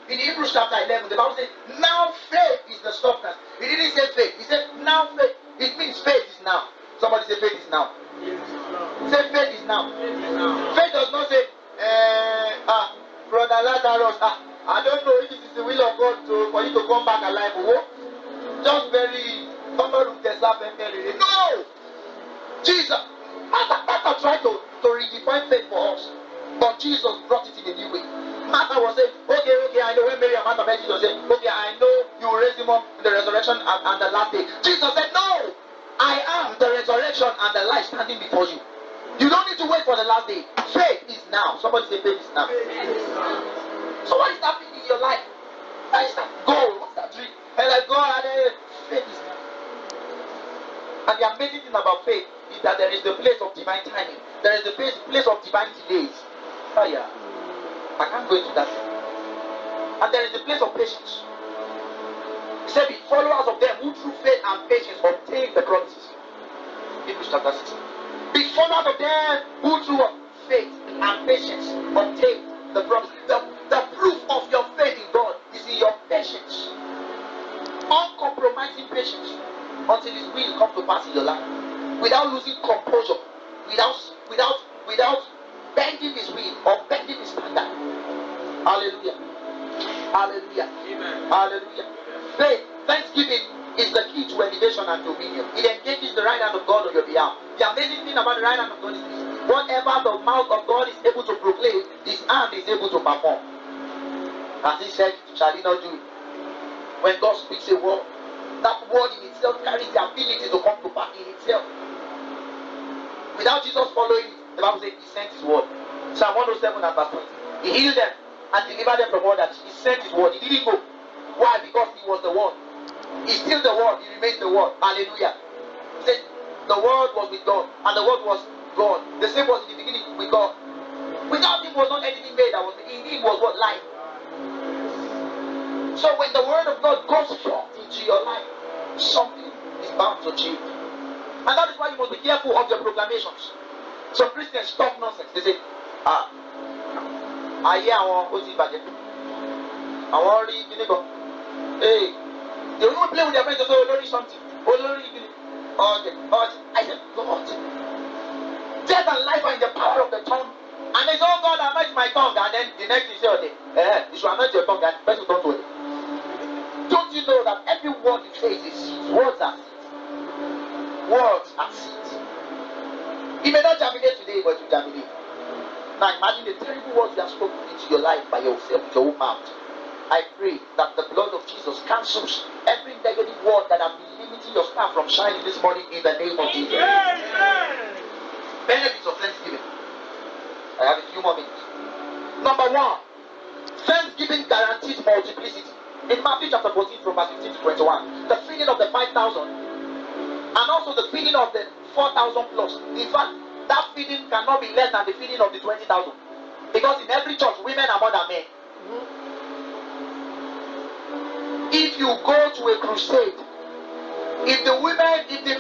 In Hebrews chapter 11, the Bible says, now faith is the substance. It didn't say faith. It said, now faith. It means faith is now. Somebody say faith is now. Say faith is now. Faith does not say, Brother Lazarus, I don't know if it is the will of God for you to come back alive. Just very, no! Jesus, Martha tried to redefine faith for us, but Jesus brought it in a new way. Martha was saying, okay, I know. When Mary and Martha met Jesus, said, okay, I know you will raise him up in the resurrection and the last day. Jesus said, no, I am the resurrection and the life standing before you. You don't need to wait for the last day. Faith is now. Somebody say faith is now. So what is happening in your life? What is that goal? What's that dream? And like God, faith is now. And the amazing thing about faith is that there is the place of divine timing. There is the place of divine delays. Oh yeah. I can't go into that. And there is the place of patience. He said, be followers of them who through faith and patience obtain the promises. Hebrews chapter 6. Be followers of them who through faith and patience obtain the promise. The proof of your faith in God is in your patience. Uncompromising patience until his will come to pass in your life. Without losing composure. Without bending his will or bending his standard. Hallelujah. Hallelujah. Amen. Hallelujah. Faith, thanksgiving is the key to elevation and dominion. It engages the right hand of God on your behalf. The amazing thing about the right hand of God is this. Whatever the mouth of God is able to proclaim, his hand is able to perform. As he said, shall he not do it? When God speaks a word, that word in itself carries the ability to come to pass in itself. Without Jesus following it, the Bible says he sent his word. Psalm 107 and verse 20. He healed them and delivered them from all that. He sent his word. He didn't go. Why? Because he was the word. He's still the word. He remains the word. Hallelujah. He said the word was with God and the word was God. The same was in the beginning with God. Without him was not anything made. That was in him was what? Life. So when the word of God goes forth into your life, something is bound to change. And that is why you must be careful of your proclamations. Some Christians talk nonsense. They say, ayé àwọn ó ti bàjẹ́. Àwọn rí kíní kan. Hey, they will even play with their friends to say olórí something. Olórí kíní. I said, God, death and life are in the power of the tongue. And they say, oh God, anoint my tongue. And then the next thing you say, you should anoint your tongue and the person don't do it. Don't you know that every word you say is seed? Words are seed. Words are seed. It may not germinate today, but it will germinate. Now imagine the terrible words you have spoken into your life by yourself with your own mouth. I pray that the blood of Jesus cancels every negative word that has been limiting your star from shining this morning in the name of Jesus. Benefits of thanksgiving. I have a few more minutes. Number one, thanksgiving guarantees multiplicity. In Matthew chapter 14 from verse 15 to 21, the feeding of the 5,000 and also the feeding of the 4,000 plus. In fact, that feeding cannot be less than the feeding of the 20,000. Because in every church, women are more than men. If you go to a crusade, if the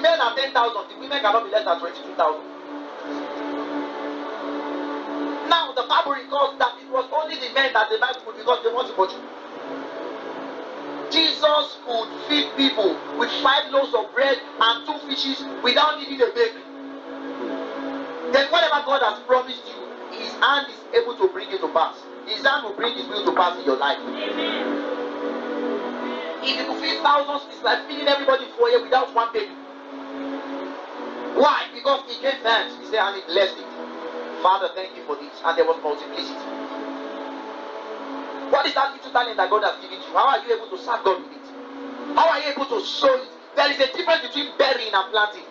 men are 10,000, the women cannot be less than 22,000. Now the Bible records that it was only the men that the Bible could because they want to go to. Jesus could feed people with 5 loaves of bread and 2 fishes without needing a bakery. Then whatever God has promised you, his hand is able to bring it to pass. His hand will bring his will to pass in your life. If you could feed thousands, it's like feeding everybody for a year without one baby. Why? Because he gave thanks. He said, and he blessed it. Father, thank you for this. And there was multiplicity. What is that little talent that God has given you? How are you able to serve God with it? How are you able to sow it? There is a difference between burying and planting.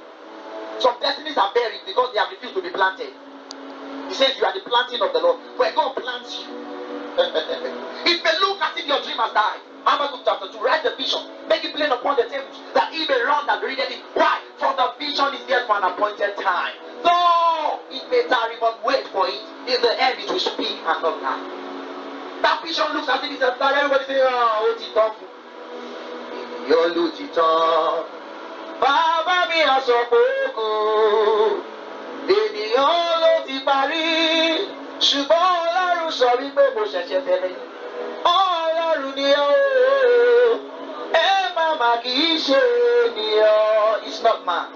Some destinies are buried because they have refused to be planted. He says you are the planting of the Lord. When God plants you, it may look as if your dream has died. Habakkuk chapter 2, write the vision, make it plain upon the tables, that he may run that readeth it. Why? For the vision is there for an appointed time. Though it may tarry, but wait for it. In the end, it will speak and not lie. That vision looks as if it's a star. Everybody say, oh, what's it talking? You're looking on. Baba mi asopoko. Ènìyàn ló ti parí. Ṣùgbọ́n Ọlọ́run sọ wípé mo ṣẹ̀ṣẹ̀ bẹ̀rẹ̀. Ọlọ́run It's not man.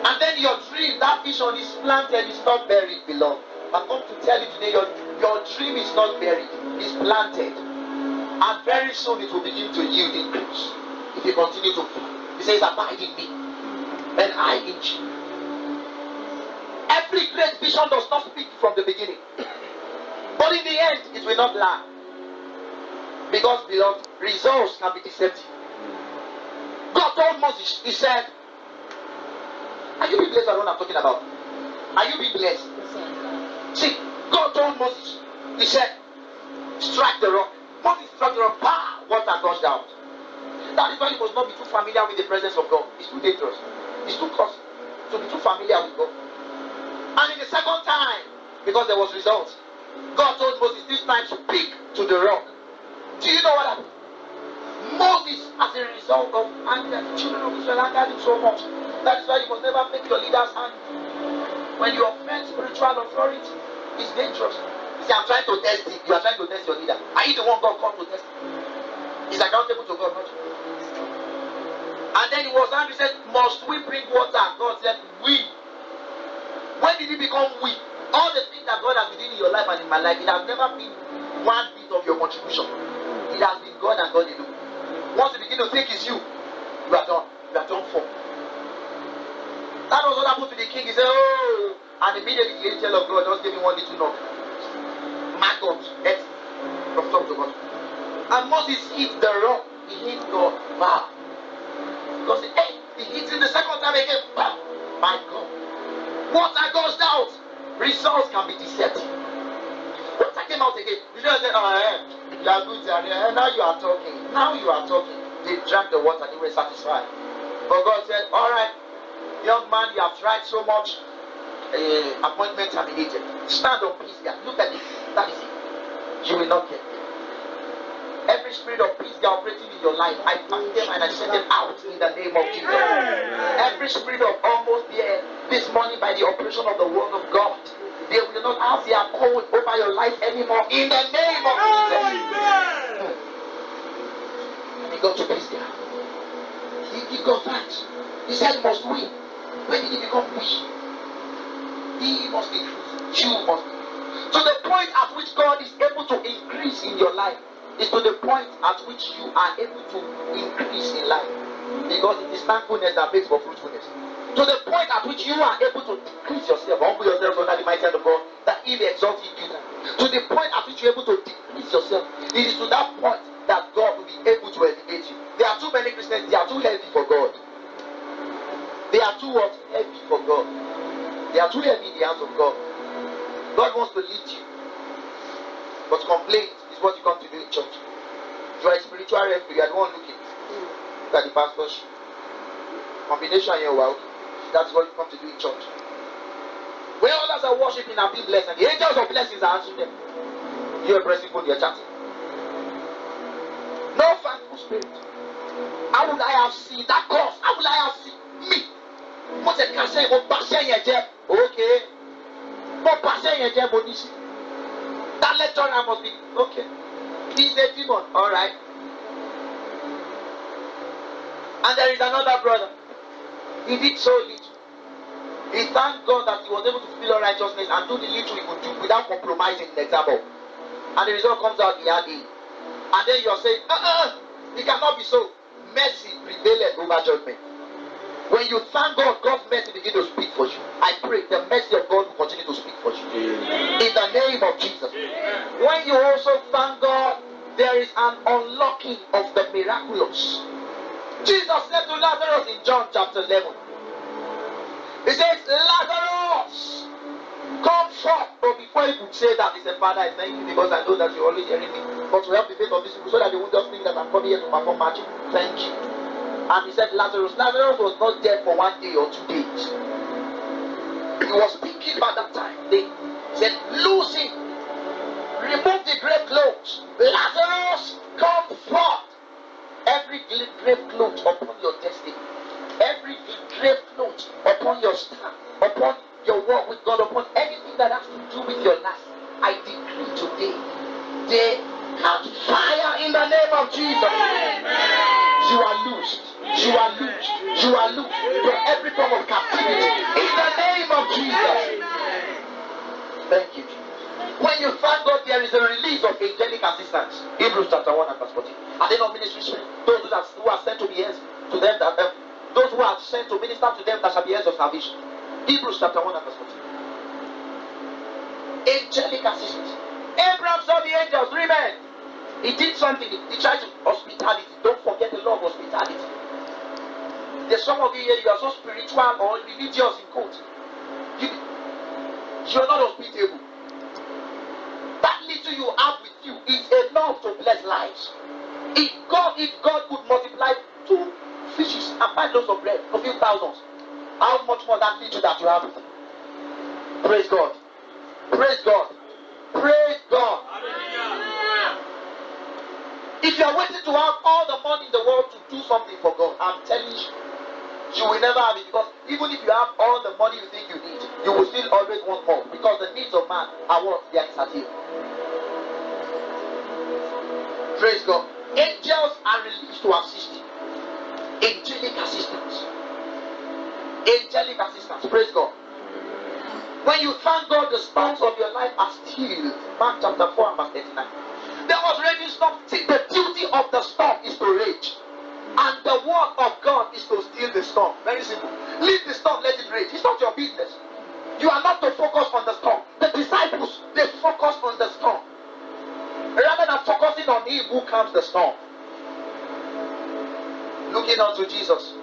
And then your dream, that vision is planted, it's not buried, beloved. I'm going to tell you today, your dream is not buried, it's planted. And very soon it will begin to yield increase. If you continue to feed. He says, abide in me, and I in you. Every great vision does not speak from the beginning. But in the end, it will not lie. Because, beloved, results can be deceptive. God told Moses, he said, are you being blessed by what I'm talking about? Are you being blessed? See, God told Moses, he said, strike the rock. Moses struck the rock, water gushed out. That is why you must not be too familiar with the presence of God. It's too dangerous. It's too costly to be too familiar with God. And in the second time, because there was results, God told Moses this time speak to the rock. Do you know what happened? Moses, as a result of anger, the children of Israel angered him so much. That is why you must never make your leaders angry. When you offend spiritual authority, it's dangerous. You say, I'm trying to test it. You are trying to test your leader. Are you the one God called to test? He's accountable to God, not you. And then he was angry, he said, must we bring water? God said, we. When did he become we? All the things that God has been doing in your life and in my life, it has never been one bit of your contribution. It has been God and God alone. Once you begin to think it's you, you are done. You are done for. That was what happened to the king. He said, oh, and immediately the angel of God just gave me one little knock. Maggot, earth, from top to bottom. And Moses hit the rock. He hit God. Wow. Because hey, he hit him the second time again. Wow. My God. Water goes out. Results can be deceptive. Water came out again. You just say, oh, you are good, now you are talking. Now you are talking. They drank the water, they were satisfied. But God said, all right, young man, you have tried so much. Appointment terminated. Stand up, please. Look at it. That is it. You will not get it. Every spirit of peace they are operating in your life, I pass them and I send them out in the name of Jesus. Every spirit of almost there this morning by the operation of the word of God, they will not have their hold over your life anymore in the name of Jesus. He got to peace there. He got that. He said, must we? When did he become weak? He must increase. You must increase. To the point at which God is able to increase in your life. Is to the point at which you are able to increase in life. Because it is thankfulness that makes for fruitfulness. To the point at which you are able to decrease yourself, humble yourself under the mighty hand of God, that He may exalt you. To the point at which you are able to decrease yourself, it is to that point that God will be able to elevate you. There are too many Christians, they are too heavy for God. They are too what? Heavy for God. They are too heavy in the hands of God. God wants to lead you. But complaint is what you come to do in church. You are a spiritual referee, you are the one looking. Look at the pastor's combination here, wow. That's what you come to do in church. When others are worshiping and being blessed, and the angels of blessings are answering them, you are pressing phone, you are chatting. No thankful spirit. How would I have seen that cause? How would I have seen me? What a cancer, okay. What passion, that lecturer must be okay. He's a demon, alright. And there is another brother. He did so little. He thanked God that he was able to fulfill all righteousness and do the little he could do without compromising in the example. And the result comes out, he had it. And then you are saying, it cannot be so. Mercy prevailed over judgment. When you thank God, God's mercy begins to speak for you. I pray the mercy of God will continue to speak for you. In the name of Jesus. When you also thank God, there is an unlocking of the miraculous. Jesus said to Lazarus in John chapter 11. He says, Lazarus, come forth. But before he could say that, he said, Father, I thank you because I know that you're always hearing me. But to help the faith of these people so that they won't just think that I'm coming here to perform magic. Thank you. And he said, Lazarus was not dead for 1 day or 2 days. He was speaking by that time. They said, loose him. Remove the grave clothes. Lazarus, come forth. Every grave cloth upon your destiny. Every grave cloth upon your stand. Upon your walk with God. Upon anything that has to do with your life. I decree today. They have fire in the name of Jesus. Amen. You are loosed. You are loosed. You are loosed from every form of captivity. In the name of Jesus. Thank you, Jesus. When you thank God, there is a release of angelic assistance. Hebrews chapter 1 and verse 14. And then of ministry spirit, those who are sent to be heirs to them that those who are sent to minister to them that shall be heirs of salvation. Hebrews chapter 1 and verse 14. Angelic assistance. Abraham saw the angels, 3 men. He did something. He tried to hospitality. Don't forget the law of hospitality. There's some of you here, you are so spiritual or religious in quote. You're not hospitable. That little you have with you is enough to bless lives. If God could multiply 2 fishes and 5 loaves of bread, a few thousands, how much more that little that you have with you? Praise God. Praise God. Praise God. If you are waiting to have all the money in the world to do something for God, I'm telling you, you will never have it, because even if you have all the money you think you need, you will still always want more, because the needs of man are what? They are insatiable. Praise God. Angels are released to assist you. Angelic assistance. Angelic assistance. Praise God. When you thank God, the storms of your life are still. Mark chapter 4 and verse 39. There was raging storm. See, the duty of the storm is to rage. And the work of God is to still the storm. Very simple. Leave the storm, let it rage. It's not your business. You are not to focus on the storm. The disciples, they focus on the storm, rather than focusing on him who calms the storm. Looking unto Jesus.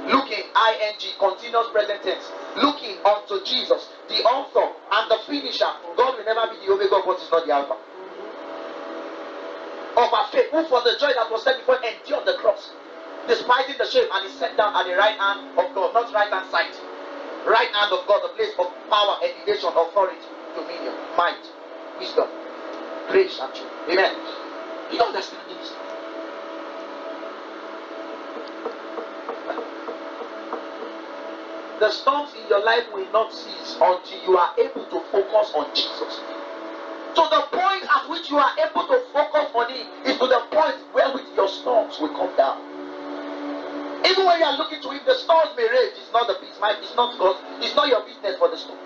Looking, ing, continuous present tense. Looking unto Jesus, the author and the finisher. God will never be the Omega of what is not the Alpha. Of our faith, who for the joy that was set before endured the cross, despising the shame, and is set down at the right hand of God, not right hand side. Right hand of God, the place of power, elevation, authority, dominion, might, wisdom, grace, and truth. Amen. Do you understand this? The storms in your life will not cease until you are able to focus on Jesus. So the point at which you are able to focus on Him is to the point where which your storms will come down. Even when you are looking to Him, the storms may rage. It's not God. It's not your business for the storm.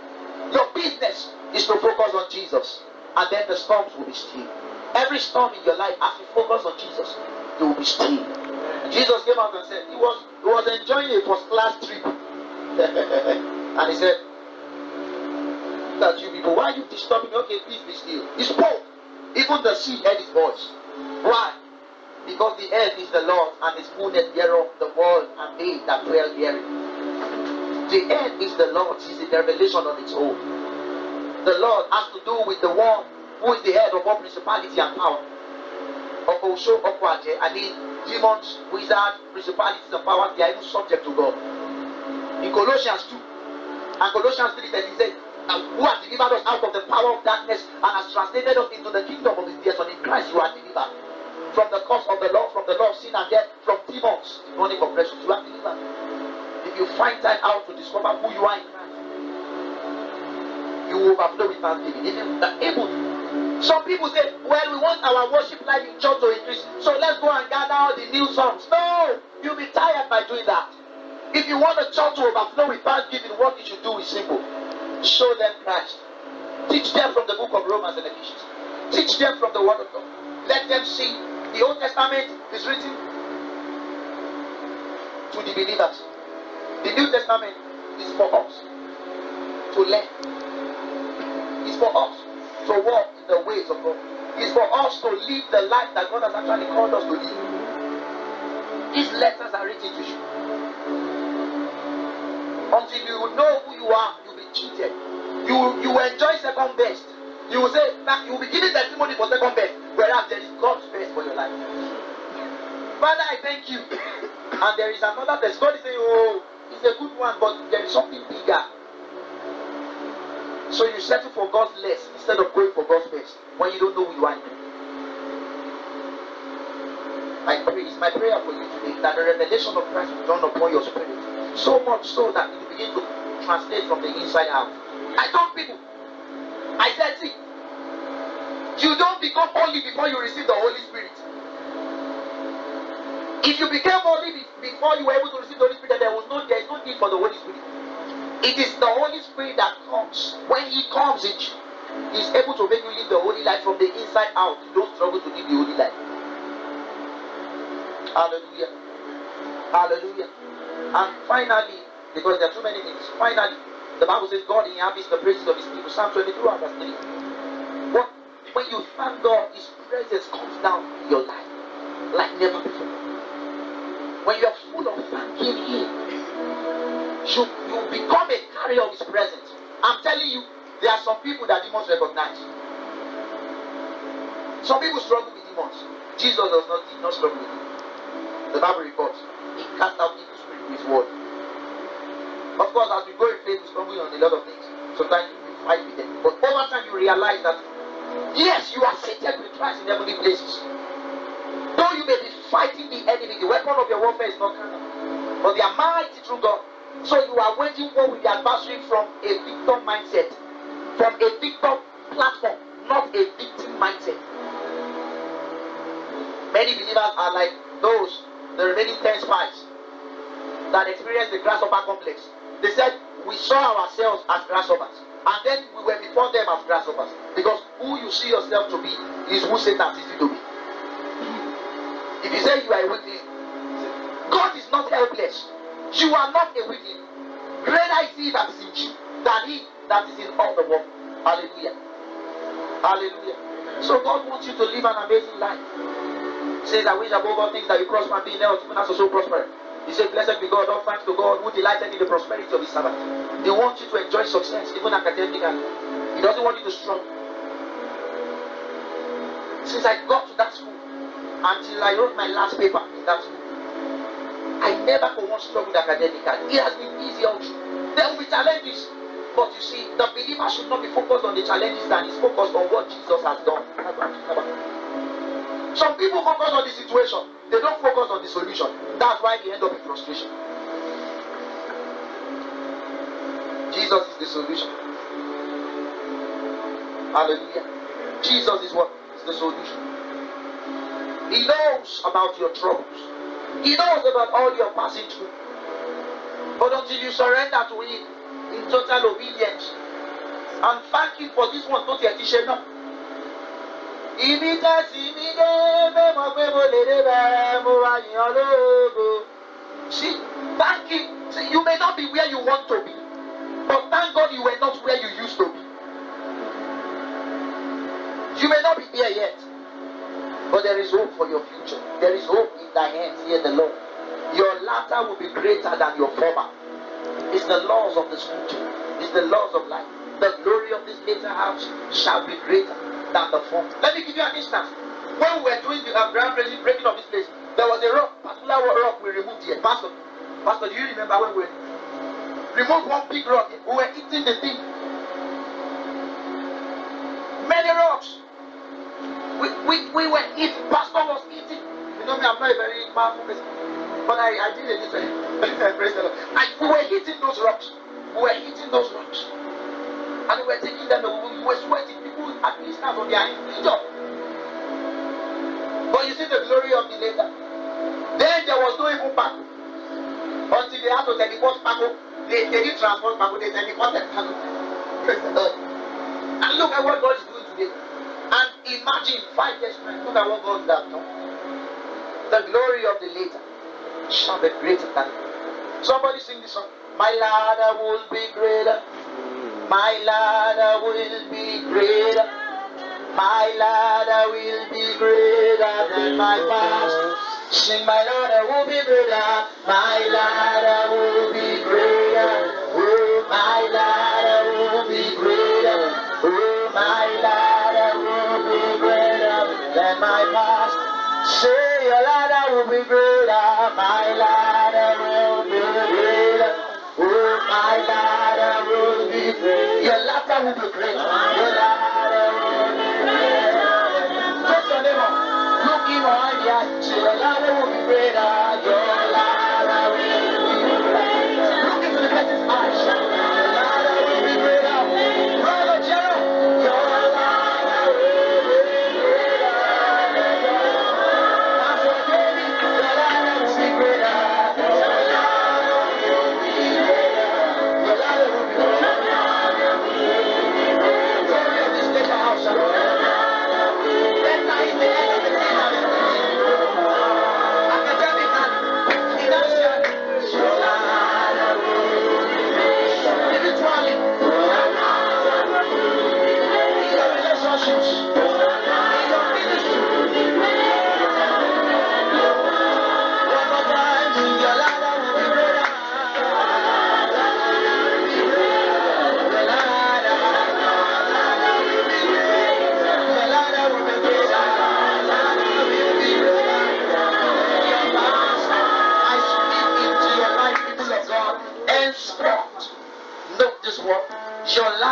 Your business is to focus on Jesus, and then the storms will be still. Every storm in your life, as you focus on Jesus, it will be still. Jesus came out and said he was enjoying a first class trip, and he said, that you people, why are you disturbing me? Okay, please be still. He spoke. Even the sea heard his voice. Why? Because the earth is the Lord, and his fullness thereof, the world and they that dwell therein. The earth is the Lord's. It's a revelation on its own. The Lord has to do with the one who is the head of all principality and power. Of Osho, Okwaje, and the demons, wizards, principalities and powers, they are even subject to God. In Colossians 2 and Colossians 3, he said, who has delivered us out of the power of darkness and has translated us into the kingdom of his dear Son. In Christ you are delivered from the curse of the law, from the law of sin and death, from demons, demonic oppressions. You are delivered. If you find time out to discover who you are in Christ, you will overflow with thanksgiving. If you are able to. Some people say, well, we want our worship life in church to increase, so let's go and gather all the new songs. No! You'll be tired by doing that. If you want the church to overflow with thanksgiving, what you should do is simple. Show them Christ. Teach them from the book of Romans and Ephesians. Teach them from the word of God. Let them see the Old Testament is written to the believers. The New Testament is for us to learn. It's for us to walk in the ways of God. It's for us to live the life that God has actually called us to live. These letters are written to you. Until you know who you are, you'll be cheated. You will enjoy second best. You will say, now you will be giving testimony for second best, whereas there is God's best for your life. Father, I thank you. And there is another best. God is saying, oh, it's a good one, but there is something bigger. So you settle for God's less instead of going for God's best when you don't know who you are. I pray, it's my prayer for you today that the revelation of Christ will dawn upon your spirit. So much so that it will begin to translate from the inside out. I told people, I said, see, you don't become holy before you receive the Holy Spirit. If you became holy before you were able to receive the Holy Spirit, there is no need for the Holy Spirit. It is the Holy Spirit that comes. When He comes in you, He is able to make you live the holy life from the inside out. You don't struggle to live the holy life. Hallelujah. Hallelujah. And finally, because there are too many things, finally, the Bible says God inhabits the praises of His people. Psalm 22 and verse 3. When you thank God, His presence comes down in your life like never before. When you are full of thanking Him, you become a carrier of His presence. I'm telling you, there are some people that demons recognize. Some people struggle with demons. Jesus did not struggle with them. The Bible records He cast out evil spirit with His word. Of course, as we go in faith, we stumble on a lot of things. Sometimes we fight with them. But over time, you realize that yes, you are seated with Christ in heavenly places. Though you may be fighting the enemy, the weapon of your warfare is not carnal, but they are mighty through God. So you are waging war with the adversary from a victim mindset, from a victim platform, not a victim mindset. Many believers are like the remaining 10 spies that experienced the grasshopper complex. They said, we saw ourselves as grasshoppers, and then we were before them as grasshoppers. Because who you see yourself to be is who Satan sees you to be. If you say you are a weakling, God is not helpless. You are not a weakling. Greater is He that is in you than he that is in all the world. Hallelujah. Hallelujah. So God wants you to live an amazing life. He says, I wish above all things that you prosper and be in health, even as also prosper. He said, blessed be God, all thanks to God who delighted in the prosperity of His servant. He wants you to enjoy success, even academically. He doesn't want you to struggle. Since I got to that school, until I wrote my last paper in that school, I never for once struggled academically. It has been easy all through. There will be challenges. But you see, the believer should not be focused on the challenges than is focused on what Jesus has done. That's what I'm talking about. Some people focus on the situation. They don't focus on the solution. That's why they end up in frustration. Jesus is the solution. Hallelujah. Jesus is what? Is the solution. He knows about your troubles. He knows about all you're passing through. But until you surrender to Him in total obedience and thank Him for this one, don't you know? See, thank Him. See, you may not be where you want to be, but thank God you were not where you used to be. You may not be there yet, but there is hope for your future. There is hope in thy hands, hear the Lord. Your latter will be greater than your former. It's the laws of the scripture. It's the laws of life. The glory of this later house shall be greater than the former. Let me give you an instance. When we were doing the groundbreaking breaking of this place, there was a rock, particular rock we removed here. Pastor, do you remember when we removed one big rock? We were eating the thing. Many rocks. We were eating. Pastor was eating. You know me, I'm not a very powerful person, but I did a different. Praise the Lord. We were hitting those rocks. We were hitting those rocks. And we were taking them. We were sweating. People at least now on their hands. But you see the glory of the later. Then there was no even Paco. Until they had to teleport Paco. They didn't transport Paco. They teleported Paco. Praise the Lord. And look at what God is doing today. And imagine 5 years time. Look at what God has done. The glory of the later shall be greater than. Somebody sing this song. My ladder will be greater. My ladder will be greater. My ladder will be greater than my past. Sing, my ladder will be greater. My ladder will be greater. Oh, my ladder will be greater. Oh, my ladder will be greater than my past. Say, your ladder will be greater. My ladder will be greater. Oh, my ladder will be greater. Your ladder will be greater. Your ladder will be greater. What's your name? Look in your eye. Say, your ladder will be greater. Your ladder will be greater. Look into the person's eyes. Your ladder will be greater. Brother Gerald, your ladder will be greater. And for David, your ladder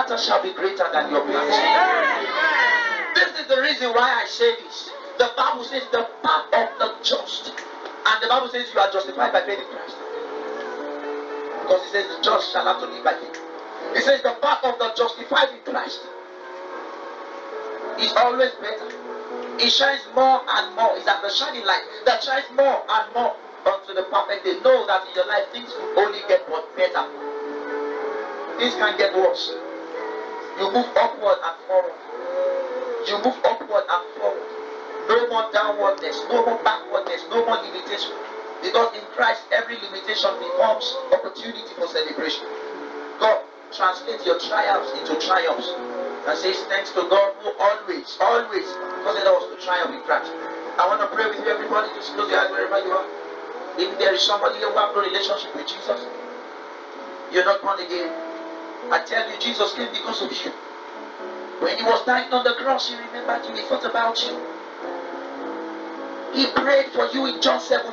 matter shall be greater than your plans. This is the reason why I say this. The Bible says the path of the just. And the Bible says you are justified by faith in Christ. Because it says the just shall have to live by faith. It says the path of the justified in Christ is always better. It shines more and more. It's like the shining light that shines more and more unto the perfect day. Know that in your life things will only get better. Things can get worse. You move upward and forward. You move upward and forward. No more downwardness, no more backwardness, no more limitation. Because in Christ, every limitation becomes opportunity for celebration. God translates your triumphs into triumphs. And says thanks to God who always causes us to triumph in Christ. I want to pray with you, everybody. Just close your eyes wherever you are. If there is somebody who has no relationship with Jesus, you're not born again. I tell you, Jesus came because of you. When he was dying on the cross, he remembered you, he thought about you. He prayed for you in John 17.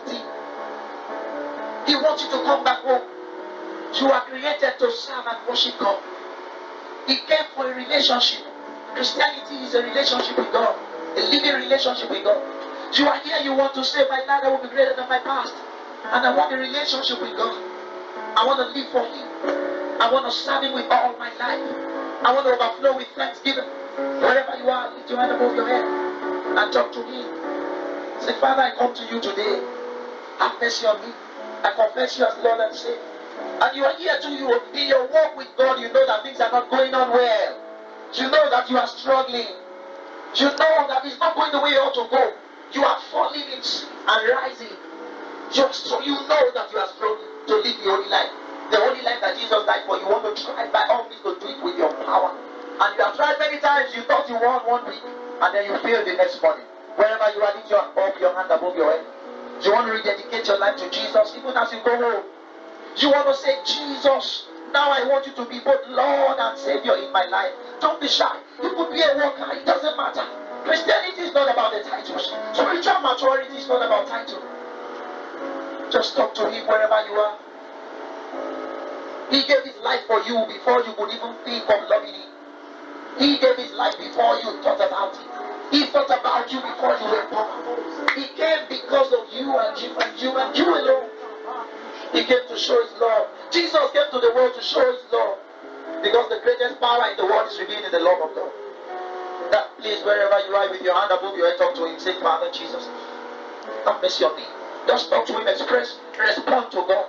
He wants you to come back home. You are created to serve and worship God. He came for a relationship. Christianity is a relationship with God. A living relationship with God. You are here, you want to say, my life will be greater than my past. And I want a relationship with God. I want to live for him. I want to serve him with all my life. I want to overflow with thanksgiving. Wherever you are, lift your hand above your head and talk to him. Say, Father, I come to you today. Have mercy on me. I confess you as Lord and Savior. And you are here too, you in your walk with God, you know that things are not going on well. You know that you are struggling. You know that it's not going the way you ought to go. You are falling in sin and rising. You know that you are struggling to live the holy life. The holy life that Jesus died for. You want to try by all means to do it with your power. And you have tried many times. You thought you won 1 week. And then you fail the next morning. Wherever you are, lift your hand above your head. You want to rededicate your life to Jesus even as you go home. You want to say, Jesus, now I want you to be both Lord and Savior in my life. Don't be shy. You could be a worker. It doesn't matter. Christianity is not about the titles. Spiritual maturity is not about title. Just talk to him wherever you are. He gave his life for you before you could even think of loving him. He gave his life before you thought about it. He thought about you before you were born. He came because of you and you and you and you alone. He came to show his love. Jesus came to the world to show his love. Because the greatest power in the world is revealed in the love of God. That place wherever you are with your hand above your head, talk to him. Say, Father Jesus, have mercy on me. Just talk to him. Respond to God.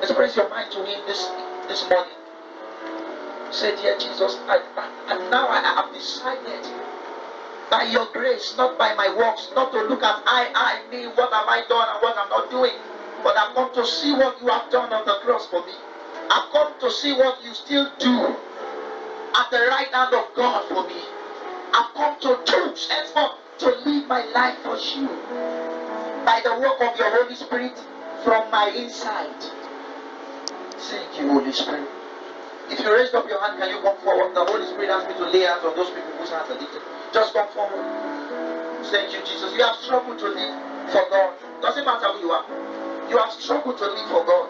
Express your mind to him this morning. Say, dear Jesus, and now I have decided by your grace, not by my works, not to look at me, what have I done and what I'm not doing. But I've come to see what you have done on the cross for me. I've come to see what you still do at the right hand of God for me. I've come to choose henceforth to live my life for you. By the work of your Holy Spirit from my inside. Thank you, Holy Spirit. If you raised up your hand, can you come forward? The Holy Spirit asked me to lay hands on those people whose hands are lifted. Just come forward. Thank you, Jesus. You have struggled to live for God. Doesn't matter who you are. You have struggled to live for God.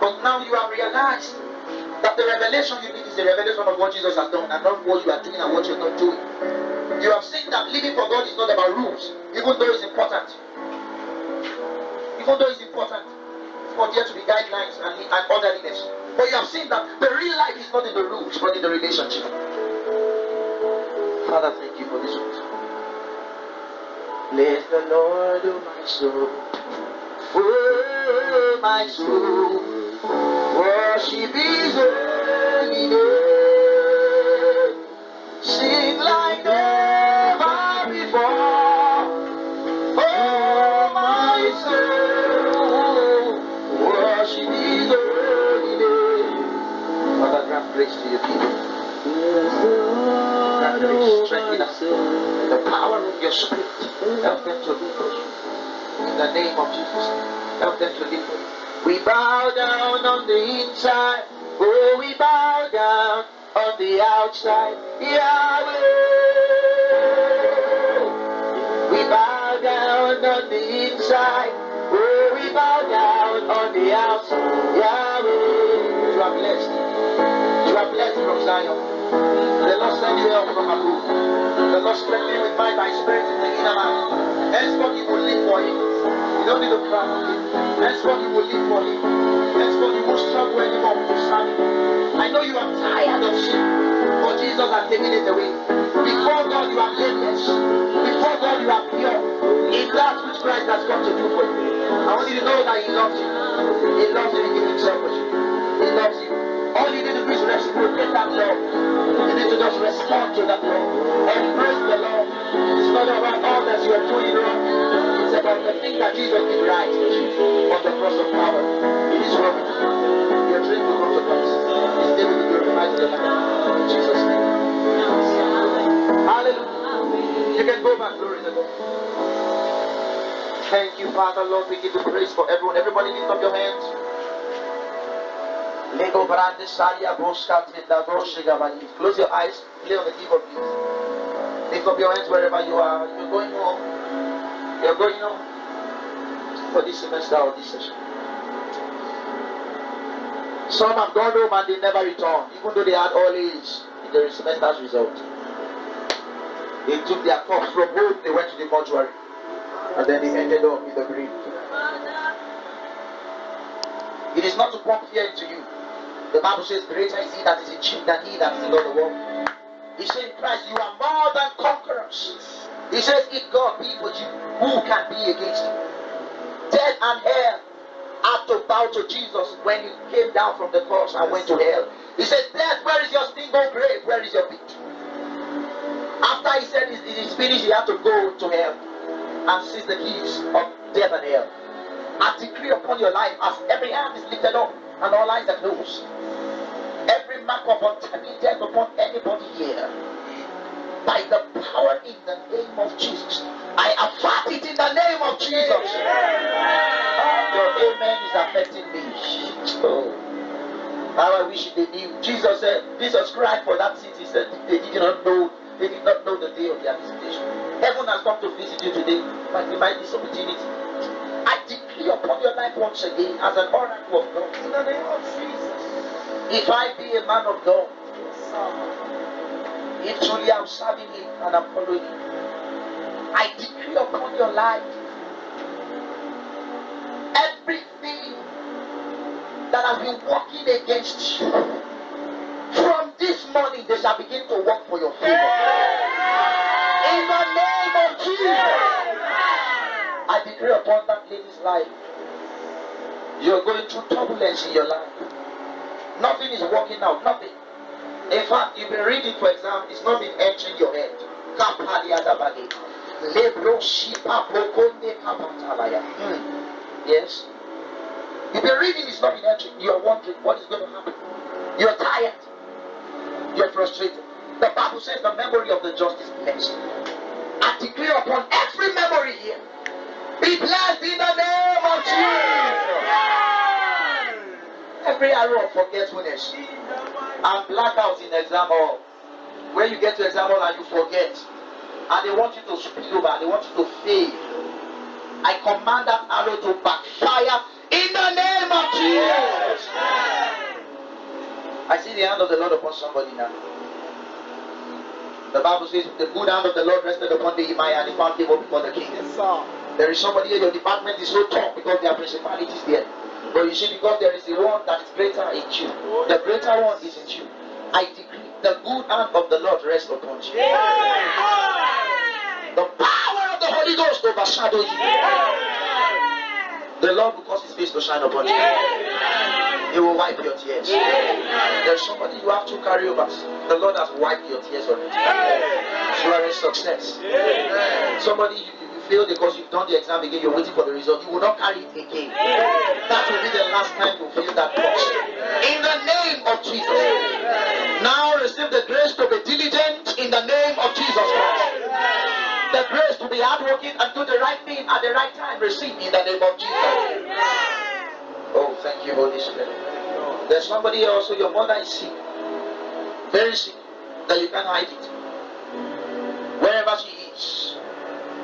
But now you have realized that the revelation you need is the revelation of what Jesus has done and not what you are doing and what you're not doing. You have seen that living for God is not about rules, even though it's important. Even though it's important for there to be guidelines and orderliness. But you have seen that the real life is not in the rules, but in the relationship. Father, thank you for this one. Bless the Lord, oh my soul. Oh, my soul, worship His holy name. Sing like never before. Oh, my soul, worship His holy name. Father, grant grace to your people. Grant grace, strengthen us. The power of your Spirit, help them to live for you. In the name of Jesus, help them to live for you. We bow down on the inside, oh, we bow down on the outside, Yahweh. We bow down on the inside, oh, we bow down on the outside, Yahweh. You are blessed. You are blessed. blessed from Zion. The Lord send you help from above. The Lord strengthen you with might and spirit in the inner man. Henceforth you will live for Him. You don't need to cry. Henceforth you will live for Him. Henceforth you will struggle anymore to serve Him. I know you are tired of sin, but Jesus has taken it away. Before God you are blameless. Before God you are pure. In that which Christ has come to do for you. I want you to know that He loves you. He loves you. He gives Himself for you. He loves you. All you need to do is reciprocate that love. You need to just respond to that love. Embrace the love. It's not about all that you are doing wrong. It's about the thing that Jesus did right on the cross of power. It is wrong. Your dream will come to pass. His name will be glorified in your life. In Jesus' name. Hallelujah. You can go back. Glory to God. Thank you, Father, Lord. We give you praise for everyone. Everybody lift up your hands. Close your eyes. Play on the keyboard, please. Lift up your hands wherever you are. You're going home. You're going home for this semester or this session. Some have gone home and they never returned, even though they had all A's in the semester's result. They took their cups from home, they went to the mortuary, and then they ended up in the grave. It is not to pump fear into you. The Bible says, greater is He that is in you than he that is in all the world. He said in Christ, you are more than conquerors. He says, if God be for you, who can be against you? Death and hell had to bow to Jesus when He came down from the cross and went to hell. He said, death, where is your sting, O grave? Where is your victory? After He said it is finished, He had to go to hell and seize the keys of death and hell. I decree upon your life, as every hand is lifted up and all eyes are closed, every mark of untimely death upon anybody here, by the power in the name of Jesus, I avert it in the name of Jesus. Your amen is affecting me. Oh, how I wish they knew. Jesus said, Jesus cried for that city. He said they did not know the day of their visitation. Heaven has come to visit you today. Maximize this opportunity. I decree upon your life once again as an oracle of God. In the name of Jesus. If I be a man of God, if truly I'm serving Him and I'm following Him, I decree upon your life, everything that has been working against you, from this morning they shall begin to work for your favor. In the name of Jesus, I decree upon that lady's life, you're going through turbulence in your life. Nothing is working out, nothing. In fact, you've been reading for exam, it's not been entering your head. Yes. You've been reading, it's not been entering. You're wondering what is going to happen. You're tired. You're frustrated. The Bible says the memory of the just is blessed. I declare upon every memory here, be blessed in the name of Jesus. Every arrow of forgetfulness and blackouts in exam hall, where you get to exam hall and you forget, and they want you to spill over, they want you to fail. I command that arrow to backfire in the name of Jesus. I see the hand of the Lord upon somebody now. The Bible says the good hand of the Lord rested upon Nehemiah and he found favor before the king. Yes, sir. There is somebody here, your department is so tough because there are principalities there. But you see, because there is the one that is greater in you. The greater one is in you. I decree the good hand of the Lord rest upon you. The power of the Holy Ghost overshadow you. The Lord will cause His face to shine upon you. He will wipe your tears. There's somebody you have two carryovers. The Lord has wiped your tears already. You are a success. Somebody you failed because you've done the exam again, you're waiting for the result. You will not carry it again. That will be the last time you feel that box. In the name of Jesus. Now receive the grace to be diligent in the name of Jesus Christ. The grace to be hardworking and do the right thing at the right time. Receive in the name of Jesus. Oh, thank you, Holy Spirit. There's somebody also, your mother is sick. Very sick. That you can't hide it. Wherever she is.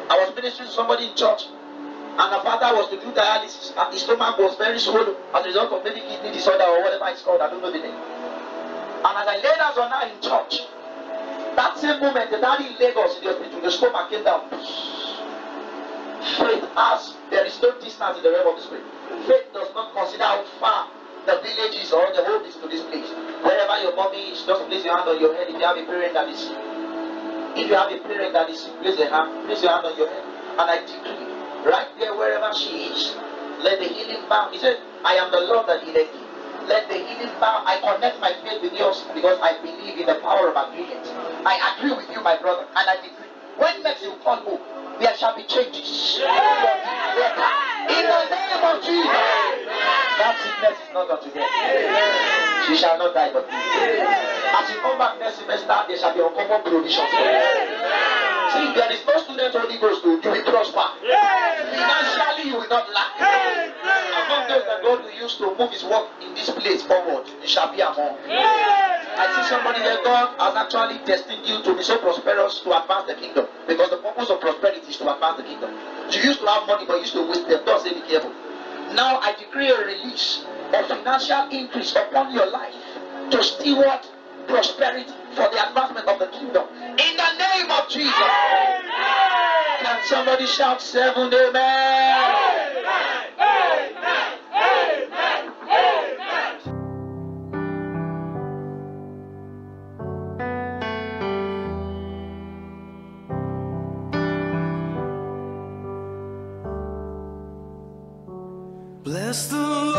I was ministering to somebody in church, and her father was to do dialysis, and his stomach was very swollen as a result of maybe kidney disorder or whatever it's called. I don't know the name. And as I laid hands on her in church, that same moment, the daddy in Lagos in the hospital, the stomach came down. Faith has, there is no distance in the realm of the spirit. Faith does not consider how far the village is or the home is to this place. Wherever your mommy is, just place your hand on your head. If you have a parent that is sick, if you have a parent that is sick, place your hand on your head. And I decree, right there wherever she is, let the healing balm. He said, I am the Lord that healeth thee. Let the healing balm. I connect my faith with yours because I believe in the power of agreement. I agree with you, my brother, and I decree. When next you call home, there shall be changes. In the name of Jesus. That sickness is not unto death. She shall not die but live. As you come back next semester, there shall be uncommon provisions. See, there is no student Holy Ghost, you will prosper. Financially, you will not lack. Among those that God will use to move his work in this place forward, you shall be among. I see somebody there, God has actually destined you to be so prosperous to advance the kingdom. Because the purpose of prosperity is to advance the kingdom. You used to have money, but you used to waste them. God say, be careful. Now I decree a release of financial increase upon your life to steward prosperity for the advancement of the kingdom. In the name of Jesus. Can somebody shout 7 amen? Bless the Lord.